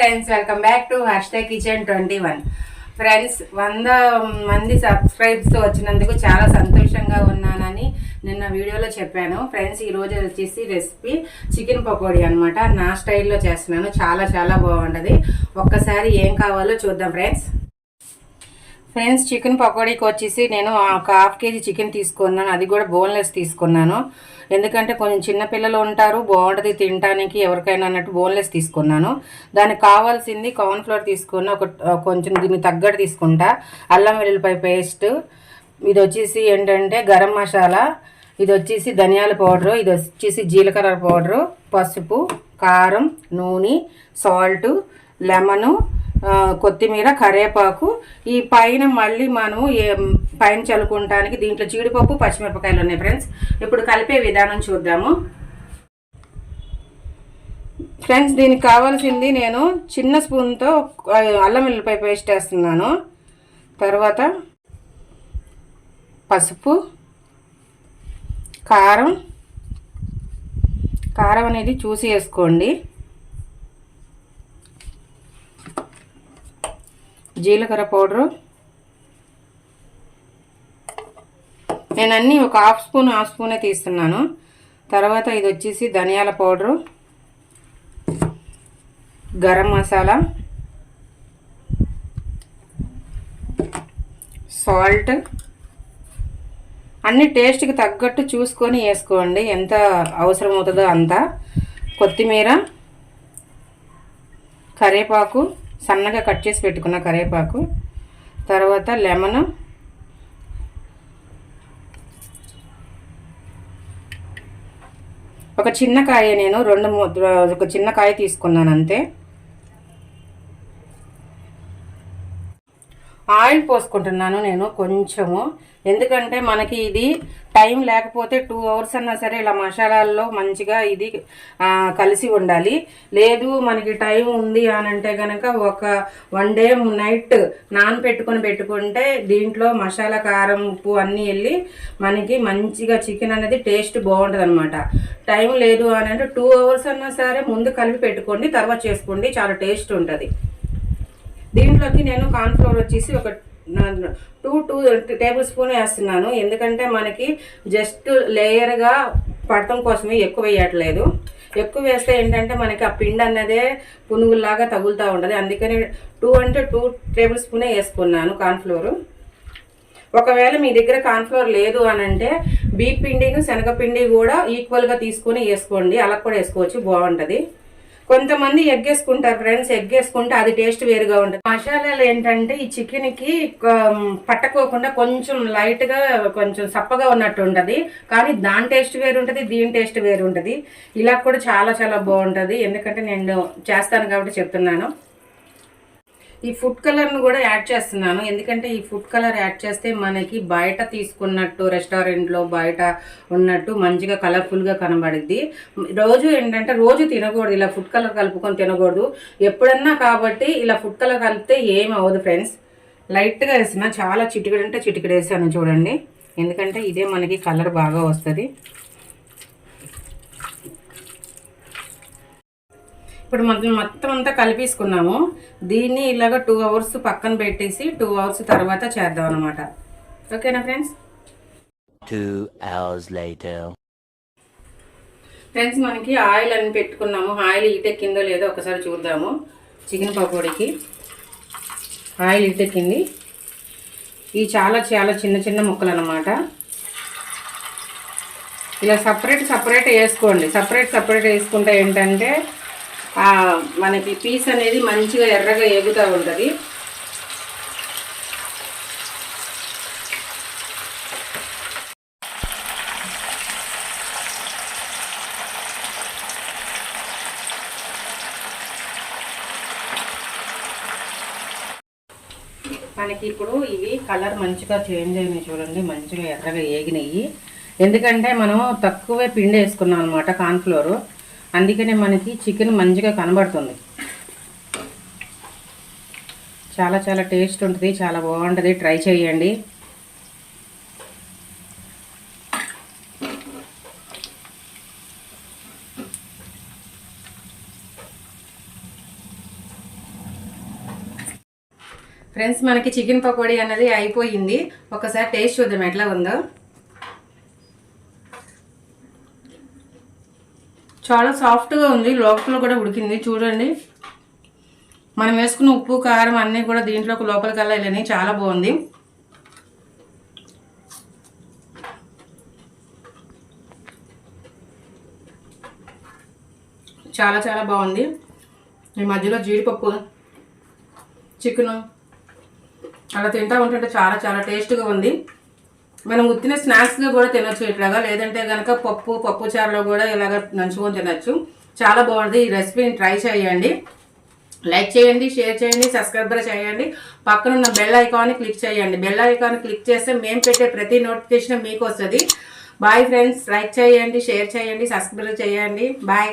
Friends, welcome back to #కిచెన్21. Friends, 100 మంది subscribes వచ్చినందుకు చాలా సంతోషంగా ఉన్నానని నిన్న వీడియోలో చెప్పాను. ఫ్రెండ్స్, ఈరోజు వచ్చేసి రెసిపీ చికెన్ పకోడీ అనమాట. నా స్టైల్లో చేస్తున్నాను. చాలా చాలా బాగుంటుంది. ఒక్కసారి ఏం కావాలో చూద్దాం ఫ్రెండ్స్. చికెన్ పకోడీకి వచ్చేసి నేను ఒక ½ కేజీ చికెన్ తీసుకున్నాను. అది కూడా బోన్లెస్ తీసుకున్నాను. ఎందుకంటే కొంచెం చిన్నపిల్లలు ఉంటారు, బాగుంటుంది తినడానికి ఎవరికైనా అన్నట్టు బోన్లెస్ తీసుకున్నాను. దానికి కావాల్సింది కార్న్ఫ్లోర్ తీసుకున్న కొంచెం దీన్ని తగ్గట్టు తీసుకుంటా. అల్లం వెల్లుల్లిపాయ పేస్ట్, ఇది వచ్చేసి ఏంటంటే గరం మసాలా, ఇది వచ్చేసి ధనియాల పౌడరు, ఇది వచ్చేసి జీలకర్ర పౌడరు, పసుపు, కారం, నూనె, సాల్ట్, లెమను, కొత్తిమీర, కరివేపాకు. ఈ పైన మళ్ళీ మనము పైన చల్లుకుంటానికి దీంట్లో జీడిపప్పు, పచ్చిమిరపకాయలు ఉన్నాయి ఫ్రెండ్స్. ఇప్పుడు కలిపే విధానం చూద్దాము ఫ్రెండ్స్. దీనికి కావాల్సింది నేను చిన్న స్పూన్తో అల్లం వెల్లుల్లిపాయ పేస్ట్ వేస్తున్నాను. తర్వాత పసుపు, కారం అనేది చూసి వేసుకోండి. జీలకర్ర పౌడరు నేను అన్నీ ఒక హాఫ్ స్పూనే తీస్తున్నాను. తర్వాత ఇది వచ్చేసి ధనియాల పౌడరు, గరం మసాలా, సాల్ట్ అన్నీ టేస్ట్కి తగ్గట్టు చూసుకొని వేసుకోండి, ఎంత అవసరం అవుతుందో అంత. కొత్తిమీర, కరివేపాకు, సన్నగా కట్ చేసి పెట్టుకున్న కరివేపాకు, తర్వాత లెమన్, ఒక చిన్న కాయ, నేను ఒక చిన్న కాయ తీసుకున్నాను అంతే. ఆయిల్ పోసుకుంటున్నాను నేను కొంచెము, ఎందుకంటే మనకి ఇది టైం లేకపోతే 2 అవర్స్ అన్నా సరే ఇలా మసాలాల్లో మంచిగా ఇది కలిసి ఉండాలి. లేదు మనకి టైం ఉంది అని అంటే కనుక ఒక 1 డే నైట్ పెట్టుకుంటే దీంట్లో మసాలా, కారం, ఉప్పు అన్నీ వెళ్ళి మనకి మంచిగా చికెన్ అనేది టేస్ట్ బాగుంటుంది అనమాట. టైం లేదు అని అంటే 2 అవర్స్ అన్నా సరే ముందు కలిపి పెట్టుకోండి, తర్వాత చేసుకోండి, చాలా టేస్ట్ ఉంటుంది. దీంట్లోకి నేను కార్న్ఫ్లోర్ వచ్చేసి ఒక 2 టేబుల్ స్పూన్ వేస్తున్నాను. ఎందుకంటే మనకి జస్ట్ లేయర్గా పడటం కోసమే, ఎక్కువ వేయట్లేదు. ఎక్కువ వేస్తే ఏంటంటే మనకి ఆ పిండి అన్నదే పునుగుల్లాగా తగులుతూ ఉంటుంది. అందుకని 2 టేబుల్ స్పూనే వేసుకున్నాను కార్న్ఫ్లోరు. ఒకవేళ మీ దగ్గర కార్న్ఫ్లోర్ లేదు అని అంటే బియ్య పిండిని, శనగపిండి కూడా ఈక్వల్గా తీసుకొని వేసుకోండి. అలా కూడా వేసుకోవచ్చు, బాగుంటుంది. కొంతమంది ఎగ్ వేసుకుంటారు ఫ్రెండ్స్. ఎగ్ వేసుకుంటే అది టేస్ట్ వేరుగా ఉంటుంది. మసాలాలు ఏంటంటే ఈ చికెన్కి పట్టకోకుండా కొంచెం లైట్గా కొంచెం సప్పగా ఉన్నట్టు ఉంటుంది, కానీ దాని టేస్ట్ వేరు ఉంటుంది, దీని టేస్ట్ వేరు ఉంటుంది. ఇలా కూడా చాలా చాలా బాగుంటుంది. ఎందుకంటే నేను చేస్తాను కాబట్టి చెప్తున్నాను. ఈ ఫుడ్ కలర్ను కూడా యాడ్ చేస్తున్నాను. ఎందుకంటే ఈ ఫుడ్ కలర్ యాడ్ చేస్తే మనకి బయట తీసుకున్నట్టు, రెస్టారెంట్లో బయట ఉన్నట్టు మంచిగా కలర్ఫుల్గా కనబడుద్ది. రోజు ఏంటంటే రోజు తినకూడదు, ఇలా ఫుడ్ కలర్ కలుపుకొని తినకూడదు. ఎప్పుడన్నా కాబట్టి ఇలా ఫుడ్ కలర్ కలిపితే ఏం అవ్వదు ఫ్రెండ్స్. లైట్గా వేసిన, చాలా చిటికెడు అంటే చిటికెడు వేసాను చూడండి. ఎందుకంటే ఇదే మనకి కలర్ బాగా వస్తుంది. ఇప్పుడు మొత్తం అంతా కలిపేసుకున్నాము. దీన్ని ఇలాగ 2 అవర్స్ పక్కన పెట్టేసి 2 అవర్స్ తర్వాత చేద్దాం అనమాట. ఓకేనా ఫ్రెండ్స్? 2 hours later. ఫ్రెండ్స్, మనకి ఆయిల్ అని పెట్టుకున్నాము. ఆయిల్ ఈటెక్కిందో లేదో ఒకసారి చూద్దాము. చికెన్ పకోడీకి ఆయిల్ ఈటెక్కింది. ఇవి చాలా చాలా చిన్న చిన్న ముక్కలు అన్నమాట. ఇలా సపరేట్ వేసుకోండి. సపరేట్ వేసుకుంటే ఏంటంటే మనకి పీస్ అనేది మంచిగా ఎర్రగా ఎగుతూ ఉంటుంది. మనకి ఇప్పుడు ఇవి కలర్ మంచిగా చేంజ్ అయినాయి చూడండి, మంచిగా ఎర్రగా ఏగినాయి. ఎందుకంటే మనం తక్కువే పిండి వేసుకున్నాం అనమాట, కార్న్ఫ్లోరు. అందుకనే మనకి చికెన్ మంచిగా కనబడుతుంది. చాలా చాలా టేస్ట్ ఉంటుంది, చాలా బాగుంటుంది. ట్రై చేయండి. ఫ్రెండ్స్ మనకి చికెన్ పకోడీ అనేది అయిపోయింది. ఒకసారి టేస్ట్ చూద్దాం ఎట్లా ఉందో. చాలా సాఫ్ట్గా ఉంది, లోపల కూడా ఉడికింది చూడండి. మనం వేసుకున్న ఉప్పు కారం అన్నీ కూడా దీంట్లోకి లోపలికి వెళ్ళాలని చాలా బాగుంది. చాలా చాలా బాగుంది. ఈ మధ్యలో జీడిపప్పు చికెను అలా తింటా ఉంటుంటే చాలా చాలా టేస్ట్గా ఉంది. మనం ఉత్తిన స్నాక్స్గా కూడా తినొచ్చు ఇట్లాగా, లేదంటే కనుక పప్పు చారులో కూడా ఇలాగ నంచుకొని తినొచ్చు. చాలా బాగుంది. ఈ రెసిపీని ట్రై చేయండి. లైక్ చేయండి, షేర్ చేయండి, సబ్స్క్రైబ్ చేయండి. పక్కన ఉన్న బెల్ ఐకాన్ని క్లిక్ చేయండి. బెల్ ఐకాన్ క్లిక్ చేస్తే మేము పెట్టే ప్రతి నోటిఫికేషన్ మీకు వస్తుంది. Bye friends. లైక్ చేయండి, షేర్ చేయండి, సబ్స్క్రైబ్ చేయండి. బాయ్.